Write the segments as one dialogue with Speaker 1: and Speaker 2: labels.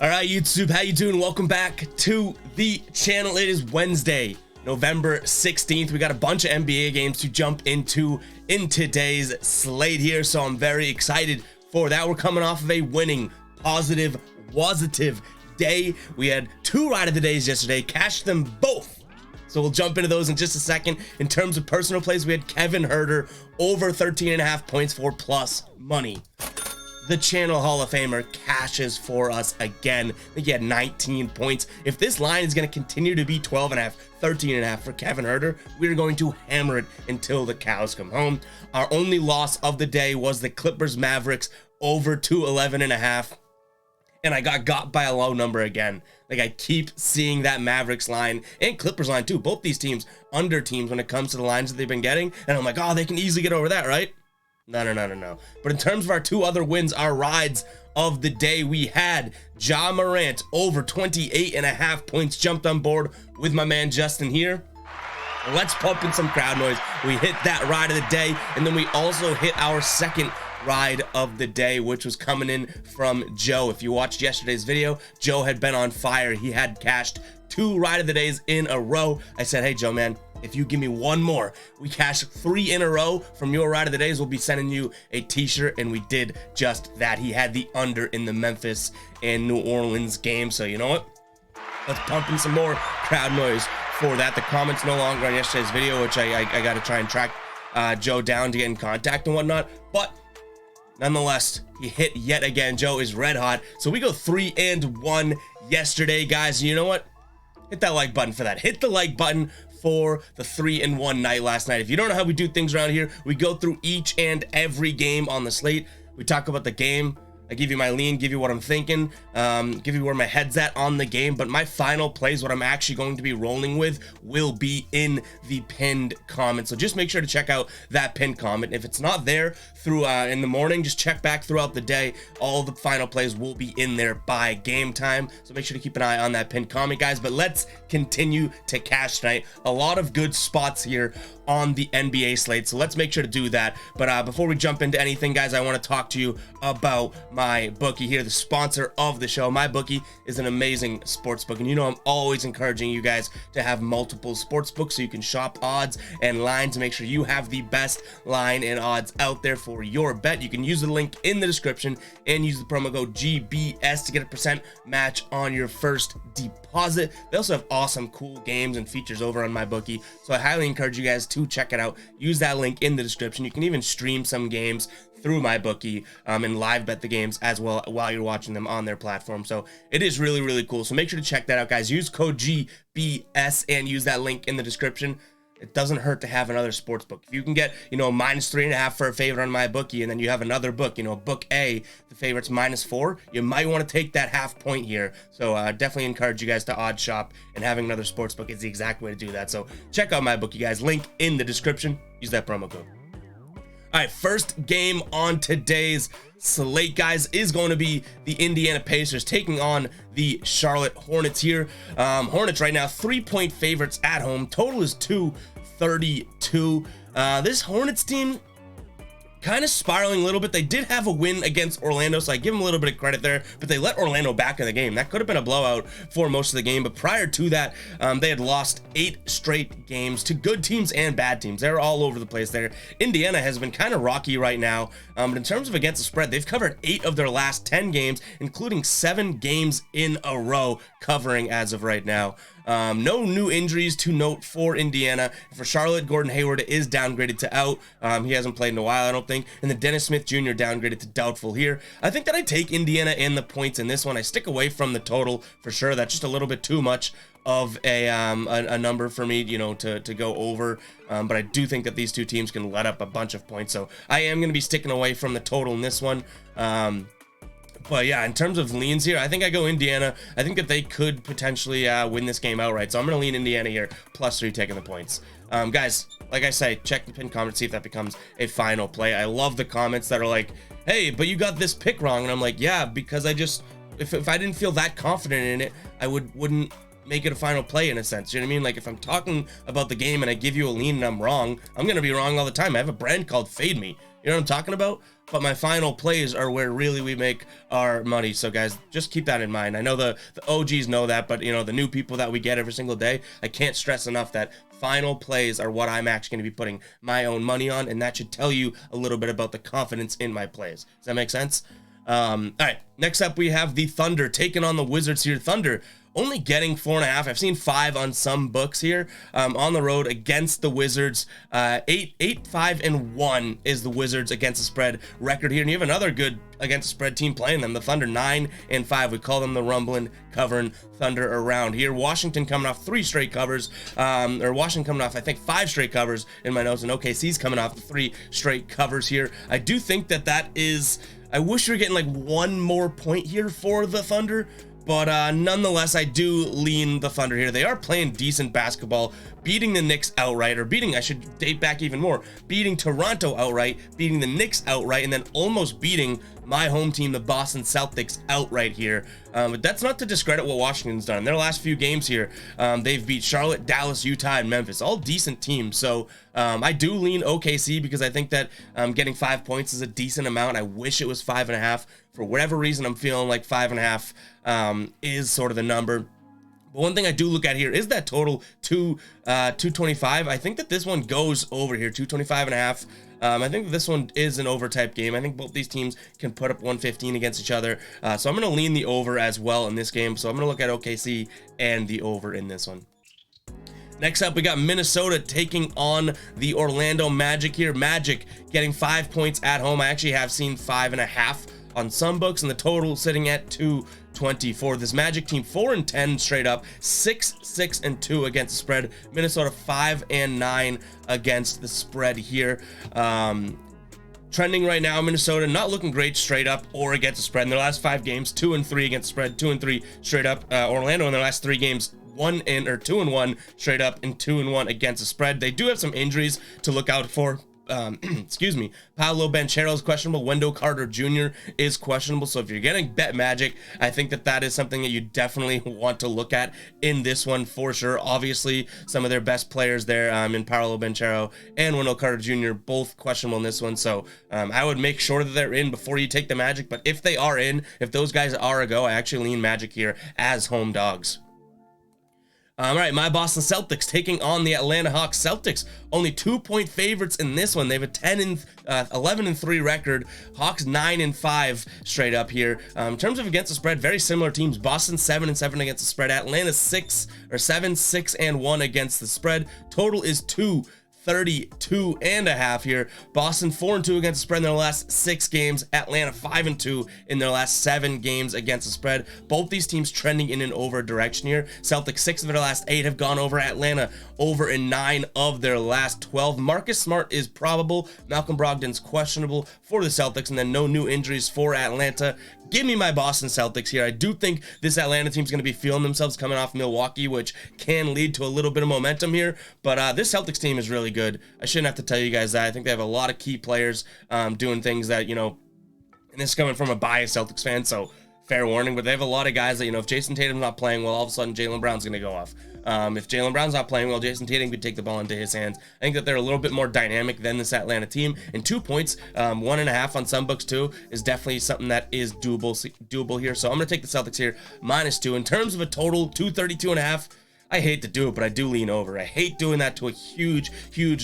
Speaker 1: All right, YouTube, how you doing? Welcome back to the channel. It is Wednesday, November 16th. We got a bunch of NBA games to jump into in today's slate here, so I'm very excited for that. We're coming off of a winning, positive day. We had two ride of the days yesterday, cashed them both. So we'll jump into those in just a second. In terms of personal plays, we had Kevin Huerter over 13.5 points for plus money. The channel Hall of Famer cashes for us again. I think he had 19 points. If this line is going to continue to be 12.5, 13.5 for Kevin Huerter, we're going to hammer it until the cows come home. Our only loss of the day was the Clippers Mavericks over 211.5. And I got by a low number again. Like, I keep seeing that Mavericks line and Clippers line too. Both these teams under teams when it comes to the lines that they've been getting. And I'm like, oh, they can easily get over that, right? No. But in terms of our two other wins, our rides of the day, we had Ja Morant over 28.5 points, jumped on board with my man Justin here. Let's pump in some crowd noise. We hit that ride of the day, and then we also hit our second ride of the day, which was coming in from Joe. If you watched yesterday's video, Joe had been on fire. He had cashed two ride of the days in a row. I said, hey, Joe, man, if you give me one more, we cash 3 in a row from your ride of the days, we'll be sending you a t-shirt. And we did just that. He had the under in the Memphis and New Orleans game. So you know what? Let's pump in some more crowd noise for that. The comments no longer on yesterday's video, which I got to try and track Joe down to get in contact and whatnot. But nonetheless, he hit yet again. Joe is red hot. So we go 3-1 yesterday, guys. You know what? Hit that like button for that. Hit the like button for the 3-1 night last night. If you don't know how we do things around here, we go through each and every game on the slate. We talk about the game. I give you my lean, give you what I'm thinking, give you where my head's at on the game, but my final plays, what I'm actually going to be rolling with, will be in the pinned comment. So just make sure to check out that pinned comment. If it's not there through in the morning, just check back throughout the day. All the final plays will be in there by game time. So make sure to keep an eye on that pinned comment, guys. But let's continue to cash tonight. A lot of good spots here on the NBA slate, so let's make sure to do that. But before we jump into anything, guys, I want to talk to you about my bookie here, the sponsor of the show. My bookie is an amazing sports book, and you know I'm always encouraging you guys to have multiple sports books so you can shop odds and lines to make sure you have the best line and odds out there for your bet. You can use the link in the description and use the promo code GBS to get a percent match on your first deposit. They also have awesome, cool games and features over on my bookie, so I highly encourage you guys to check it out. Use that link in the description. You can even stream some games through my bookie and live bet the games as well while you're watching them on their platform. So it is really, really cool. So make sure to check that out, guys. Use code GBS and use that link in the description. It doesn't hurt to have another sports book. If you can get, -3.5 for a favorite on my bookie, and then you have another book, book A, the favorite's -4, you might want to take that half point here. So definitely encourage you guys to odd shop, and having another sports book is the exact way to do that. So check out my bookie, guys. Link in the description. Use that promo code. All right, first game on today's slate, guys, is going to be the Indiana Pacers taking on the Charlotte Hornets here. Hornets right now 3-point favorites at home. Total is 232. This Hornets team kind of spiraling a little bit. They did have a win against Orlando, so I give them a little bit of credit there, but they let Orlando back in the game. That could have been a blowout for most of the game, but prior to that, they had lost 8 straight games to good teams and bad teams. They're all over the place there. Indiana has been kind of rocky right now, but in terms of against the spread, they've covered 8 of their last 10 games, including 7 games in a row covering as of right now. No new injuries to note for Indiana. For Charlotte, Gordon Hayward is downgraded to out. He hasn't played in a while, I don't think. And then Dennis Smith Jr. downgraded to doubtful here. I think that I take Indiana and the points in this one. I stick away from the total for sure. That's just a little bit too much of a number for me, to go over. But I do think that these two teams can let up a bunch of points. So I am going to be sticking away from the total in this one. But yeah, in terms of leans here, I think I go Indiana. I think that they could potentially win this game outright. So I'm going to lean Indiana here, +3 taking the points. Guys, like I say, check the pinned comment, see if that becomes a final play. I love the comments that are like, hey, but you got this pick wrong. And I'm like, yeah, because if I didn't feel that confident in it, I wouldn't make it a final play in a sense. You know what I mean? Like if I'm talking about the game and I give you a lean and I'm wrong, I'm going to be wrong all the time. I have a brand called Fade Me. You know what I'm talking about? But my final plays are where really we make our money. So guys, just keep that in mind. I know the OGs know that, but you know, the new people that we get every single day, I can't stress enough that final plays are what I'm actually going to be putting my own money on, and that should tell you a little bit about the confidence in my plays. Does that make sense? All right, next up we have the Thunder taking on the Wizards here. Thunder only getting 4.5. I've seen 5 on some books here, on the road against the Wizards. 8-5-1 is the Wizards against the spread record here, and you have another good against the spread team playing them, the Thunder. 9-5. We call them the rumbling, covering Thunder around here. Washington coming off 3 straight covers, or Washington coming off, I think, 5 straight covers in my notes, and OKC's coming off 3 straight covers here. I do think that is, I wish we were getting like 1 more point here for the Thunder, but nonetheless, I do lean the Thunder here. They are playing decent basketball, beating the Knicks outright, or beating, I should date back even more, beating Toronto outright, beating the Knicks outright, and then almost beating my home team, the Boston Celtics, outright here. But that's not to discredit what Washington's done. In their last few games here, they've beat Charlotte, Dallas, Utah, and Memphis, all decent teams. So I do lean OKC because I think that getting 5 points is a decent amount. I wish it was 5.5. For whatever reason, I'm feeling like 5.5 is sort of the number. But one thing I do look at here is that total 225. I think that this one goes over here, 225.5. I think that this one is an over type game. I think both these teams can put up 115 against each other. So I'm going to lean the over as well in this game. So I'm going to look at OKC and the over in this one. Next up, we got Minnesota taking on the Orlando Magic here. Magic getting 5 points at home. I actually have seen 5.5 on some books, and the total sitting at 224. This Magic team 4-10 straight up, 6-6-2 against the spread. Minnesota 5-9 against the spread here. Trending right now, Minnesota not looking great straight up or against the spread in their last 5 games. 2-3 against the spread, 2-3 straight up. Orlando in their last 3 games, 2-1 straight up and 2-1 against the spread. They do have some injuries to look out for. Excuse me, Paolo Banchero is questionable. Wendell Carter Jr. is questionable. So if you're getting bet Magic, I think that is something that you definitely want to look at in this one for sure. Obviously, some of their best players there in Paolo Banchero and Wendell Carter Jr. both questionable in this one. So I would make sure that they're in before you take the Magic. But if they are in, if those guys are a go, I actually lean Magic here as home dogs. All right, my Boston Celtics taking on the Atlanta Hawks. Celtics only 2-point favorites in this one. They have a 11-3 record. Hawks 9-5 straight up here. In terms of against the spread, very similar teams. Boston 7-7 against the spread. Atlanta 6-1 against the spread. Total is 232.5 here. Boston 4-2 against the spread in their last 6 games. Atlanta 5-2 in their last 7 games against the spread. Both these teams trending in an over direction here. Celtics 6 of their last 8 have gone over. Atlanta over in 9 of their last 12. Marcus Smart is probable. Malcolm Brogdon's questionable for the Celtics, and then no new injuries for Atlanta. Give me my Boston Celtics here. I do think this Atlanta team's going to be feeling themselves coming off Milwaukee, which can lead to a little bit of momentum here. But this Celtics team is really good. I shouldn't have to tell you guys that. I think they have a lot of key players doing things that, you know, and this is coming from a biased Celtics fan, so fair warning, but they have a lot of guys that, you know, if Jason Tatum's not playing well, all of a sudden Jaylen Brown's going to go off. If Jaylen Brown's not playing well, Jason Tatum could take the ball into his hands. I think that they're a little bit more dynamic than this Atlanta team. And 2 points, 1.5 on some books too, is definitely something that is doable here. So I'm going to take the Celtics here, -2. In terms of a total, 232.5. I hate to do it, but I do lean over. I hate doing that to a huge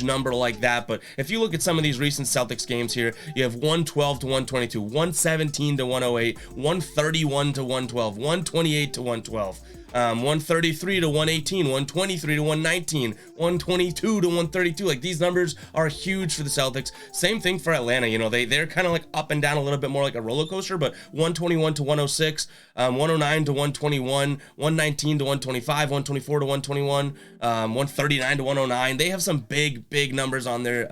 Speaker 1: number like that. But if you look at some of these recent Celtics games here, you have 112 to 122, 117 to 108, 131 to 112, 128 to 112. 133 to 118, 123 to 119, 122 to 132. Like, these numbers are huge for the Celtics. Same thing for Atlanta. You know, they're kind of like up and down a little bit more like a roller coaster, but 121 to 106, 109 to 121, 119 to 125, 124 to 121, 139 to 109. They have some big numbers on their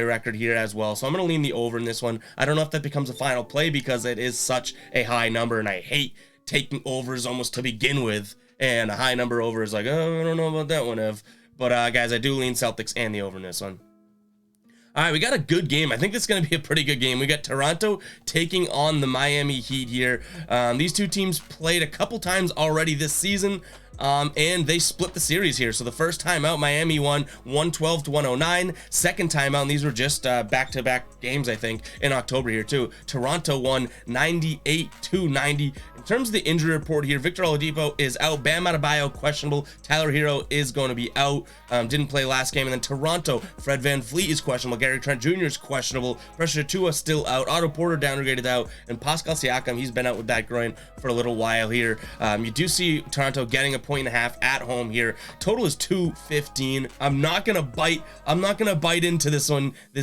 Speaker 1: record here as well. So I'm going to lean the over in this one. I don't know if that becomes a final play because it is such a high number, and I hate taking overs almost to begin with, and a high number over is like, oh, I don't know about that one, Ev. But guys, I do lean Celtics and the over in this one. All right, we got a good game. I think this is going to be a pretty good game. We got Toronto taking on the Miami Heat here. These two teams played a couple times already this season. and they split the series here. So the first time out, Miami won 112 to 109. Second time out, and these were just back-to-back games, I think, in October here too. Toronto won 98 to 90. In terms of the injury report here, Victor Oladipo is out. Bam Adebayo questionable. Tyler Hero is going to be out. Didn't play last game. And then Toronto, Fred VanVleet is questionable. Gary Trent Jr. is questionable. Pressure Tua still out. Otto Porter downgraded out. And Pascal Siakam, he's been out with that groin for a little while here. You do see Toronto getting a 1.5 at home here. Total is 215. I'm not gonna bite into this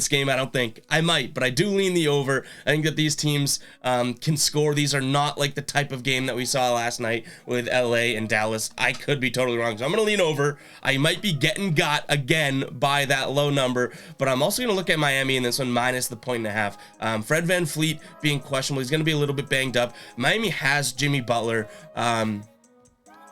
Speaker 1: game. I don't think I might, but I do lean the over. I think that these teams can score. These are not like the type of game that we saw last night with LA and Dallas. I could be totally wrong, so I'm gonna lean over. I might be getting got again by that low number, but I'm also gonna look at Miami in this one minus the 1.5. Fred VanVleet being questionable, he's gonna be a little bit banged up. Miami has Jimmy Butler,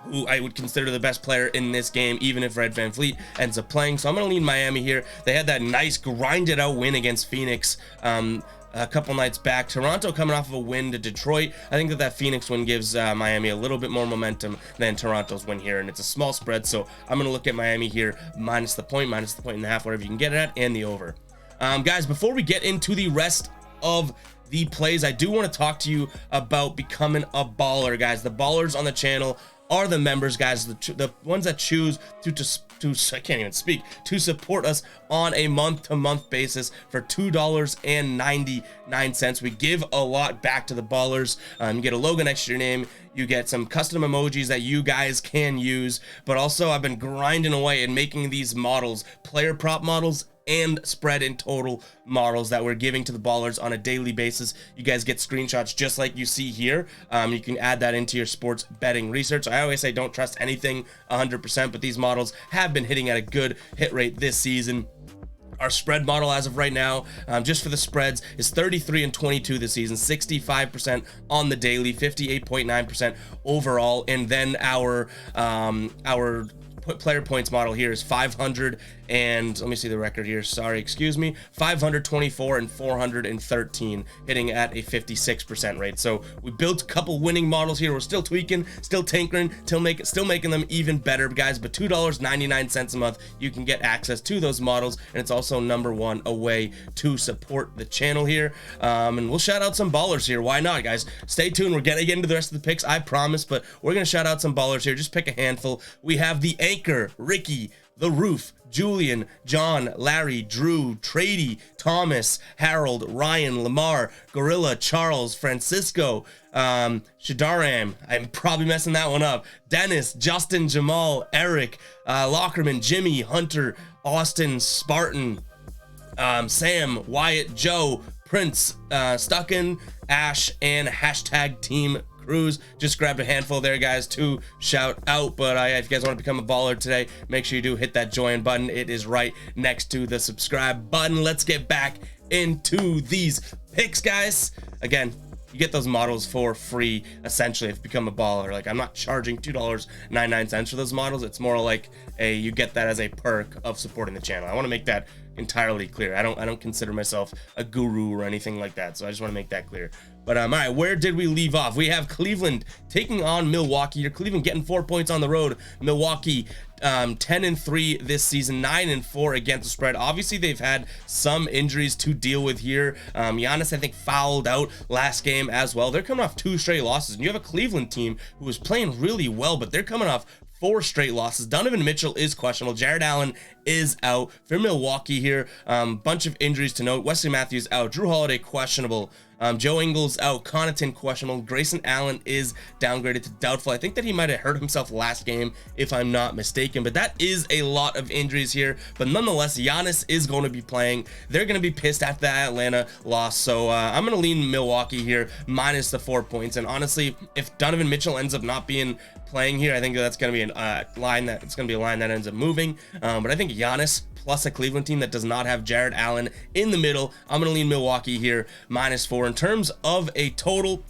Speaker 1: who I would consider the best player in this game, even if Fred VanVleet ends up playing. So I'm going to lean Miami here. They had that nice grinded out win against Phoenix a couple nights back. Toronto coming off of a win to Detroit. I think that Phoenix win gives Miami a little bit more momentum than Toronto's win here, and it's a small spread. So I'm going to look at Miami here minus the 1.5, whatever you can get it at, and the over. Guys, before we get into the rest of the plays, I do want to talk to you about becoming a baller, guys. The ballers on the channel are the members, guys, the ones that choose I can't even speak, to support us on a month-to-month basis for $2.99. We give a lot back to the ballers. You get a logo next to your name. You get some custom emojis that you guys can use, but also I've been grinding away and making these models, player prop models and spread in total models that we're giving to the ballers on a daily basis. You guys get screenshots just like you see here. You can add that into your sports betting research. I always say don't trust anything 100%, but these models have been hitting at a good hit rate this season. Our spread model as of right now, just for the spreads, is 33 and 22 this season, 65% on the daily, 58.9% overall, and then our player points model here is 500 and let me see the record here. 524 and 413, hitting at a 56% rate. So we built a couple winning models here. We're still tweaking, still tinkering, still making them even better, guys. But $2.99 a month, you can get access to those models, and it's also #1 a way to support the channel here. And we'll shout out some ballers here. Why not, guys? Stay tuned. We're gonna get into the rest of the picks, I promise. But we're gonna shout out some ballers here. Just pick a handful. We have the Anchor, Ricky, The Roof, Julian, John, Larry, Drew, Trady, Thomas, Harold, Ryan, Lamar, Gorilla, Charles, Francisco, Shadaram, I'm probably messing that one up, Dennis, Justin, Jamal, Eric, Lockerman, Jimmy, Hunter, Austin, Spartan, Sam, Wyatt, Joe, Prince, Stuckin, Ash, and hashtag Team Cruz. Just grabbed a handful there, guys, to shout out. But if you guys want to become a baller today, make sure you do hit that join button. It is right next to the subscribe button. Let's get back into these picks, guys. Again, you get those models for free, essentially, if you become a baller. Like, I'm not charging $2.99 for those models. It's more like you get that as a perk of supporting the channel. I want to make that entirely clear. I don't consider myself a guru or anything like that, so I just want to make that clear. But all right, where did we leave off? We have Cleveland taking on Milwaukee. Your Cleveland getting 4 points on the road. Milwaukee 10-3 this season, 9-4 against the spread. Obviously, they've had some injuries to deal with here. Giannis, I think, fouled out last game as well. They're coming off 2 straight losses, and you have a Cleveland team who was playing really well, but they're coming off 4 straight losses. Donovan Mitchell is questionable. Jared Allen is out for Milwaukee here. Bunch of injuries to note. Wesley Matthews out. Drew Holiday questionable. Joe Ingles out. Connaughton questionable. Grayson Allen is downgraded to doubtful. I think that he might have hurt himself last game, if I'm not mistaken. But that is a lot of injuries here. But nonetheless, Giannis is going to be playing. They're going to be pissed after that Atlanta loss. So I'm going to lean Milwaukee here, minus the 4 points. And honestly, if Donovan Mitchell ends up not being playing here, I think that's going to be a line that ends up moving. But I think Giannis plus a Cleveland team that does not have Jared Allen in the middle, I'm going to lean Milwaukee here, minus 4. In terms of a total,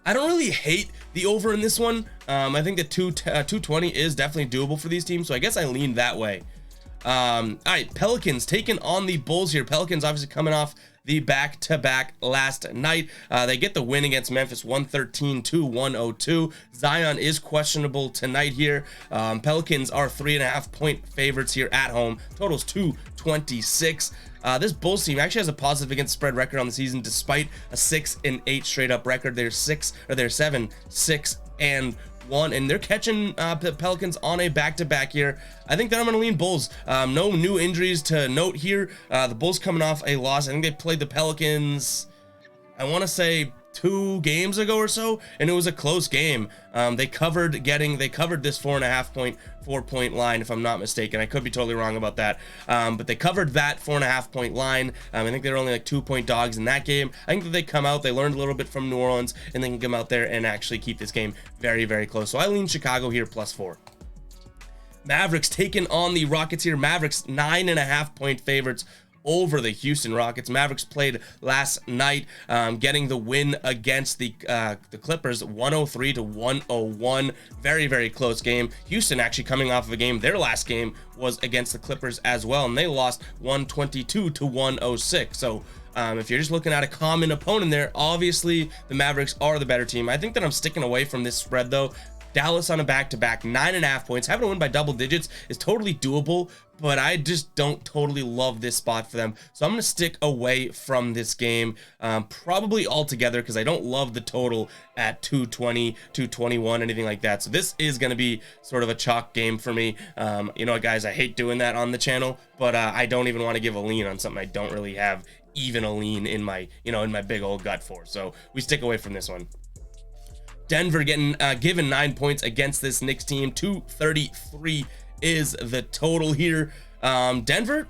Speaker 1: I don't really hate the over in this one. I think that 220 is definitely doable for these teams, so I guess I lean that way. All right, Pelicans taking on the Bulls here. Pelicans obviously coming off the back-to-back last night. They get the win against Memphis 113-102. Zion is questionable tonight here. Pelicans are 3.5 point favorites here at home. Totals 226. This Bulls team actually has a positive against spread record on the season, despite a 6-8 straight up record. They're 7-6-1, and they're catching the Pelicans on a back-to-back here. I think that I'm going to lean Bulls. No new injuries to note here. The Bulls coming off a loss. I think they played the Pelicans, I want to say 2 games ago or so, and it was a close game. They covered this 4.5 point line, if I'm not mistaken. I could be totally wrong about that, but they covered that 4.5 point line. I think they were only like 2-point dogs in that game. I think that they come out, they learned a little bit from New Orleans, and they can come out there and actually keep this game very, very close. So I lean Chicago here +4. Mavericks taking on the Rockets here. Mavericks 9.5 point favorites over the Houston Rockets. Mavericks played last night, getting the win against the Clippers 103-101. Very, very close game. Houston actually coming off of a game, their last game was against the Clippers as well, and they lost 122-106. So if you're just looking at a common opponent there, obviously the Mavericks are the better team. I think that I'm sticking away from this spread though. Dallas on a back-to-back, 9.5 points. Having a win by double digits is totally doable, but I just don't totally love this spot for them. So I'm going to stick away from this game, probably altogether, because I don't love the total at 220, 221, anything like that. So this is going to be sort of a chalk game for me. You know what, guys, I hate doing that on the channel, but I don't even want to give a lean on something I don't really have even a lean in my, in my big old gut for. So we stick away from this one. Denver getting given 9 points against this Knicks team. 233 is the total here. Denver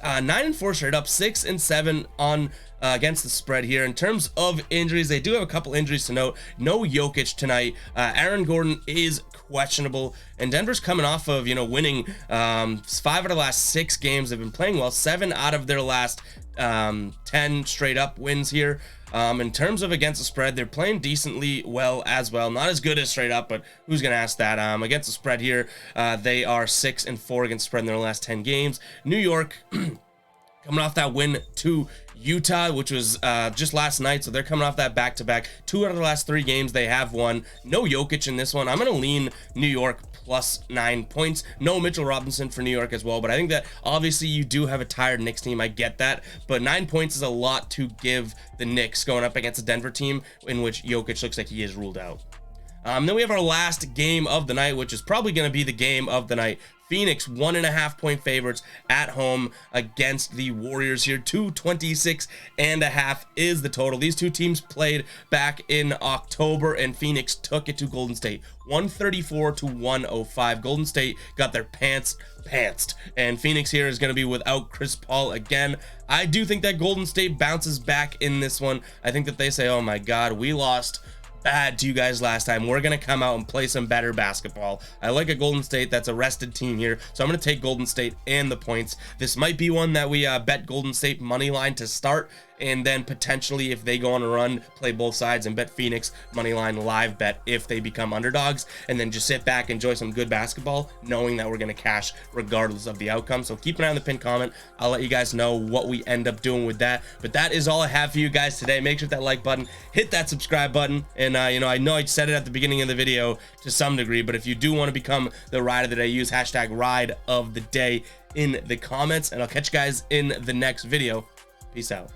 Speaker 1: 9-4 straight up, 6-7 on against the spread here. In terms of injuries, they do have a couple injuries to note. No Jokic tonight. Aaron Gordon is questionable, and Denver's coming off of winning 5 out of the last 6 games. They've been playing well. 7 out of their last 10 straight up wins here. In terms of against the spread, they're playing decently well as well. Not as good as straight up, but who's going to ask that? Against the spread here, they are 6-4 against the spread in their last 10 games. New York coming off that win to Utah, which was just last night, so they're coming off that back-to-back. 2 out of the last 3 games they have won. No Jokic in this one. I'm going to lean New York +9 points. No Mitchell Robinson for New York as well, but I think that obviously you do have a tired Knicks team. I get that, but 9 points is a lot to give the Knicks going up against a Denver team in which Jokic looks like he is ruled out. Then we have our last game of the night, which is probably going to be the game of the night. Phoenix 1.5 point favorites at home against the Warriors here. 226.5 is the total. These two teams played back in October, and Phoenix took it to Golden State 134-105. Golden State got their pantsed, and Phoenix here is going to be without Chris Paul again. I do think that Golden State bounces back in this one. I think that they say, oh my God, we lost bad to you guys last time. We're gonna come out and play some better basketball. I like a Golden State that's a rested team here, so I'm gonna take Golden State and the points. This might be one that we bet Golden State money line to start, and then potentially if they go on a run, play both sides and bet Phoenix money line live bet if they become underdogs, and then just sit back, enjoy some good basketball, knowing that we're gonna cash regardless of the outcome. So keep an eye on the pinned comment. I'll let you guys know what we end up doing with that. But that is all I have for you guys today. Make sure that like button, hit that subscribe button, and I know I said it at the beginning of the video to some degree, but if you do want to become the ride of the day, use hashtag ride of the day in the comments, and I'll catch you guys in the next video. Peace out.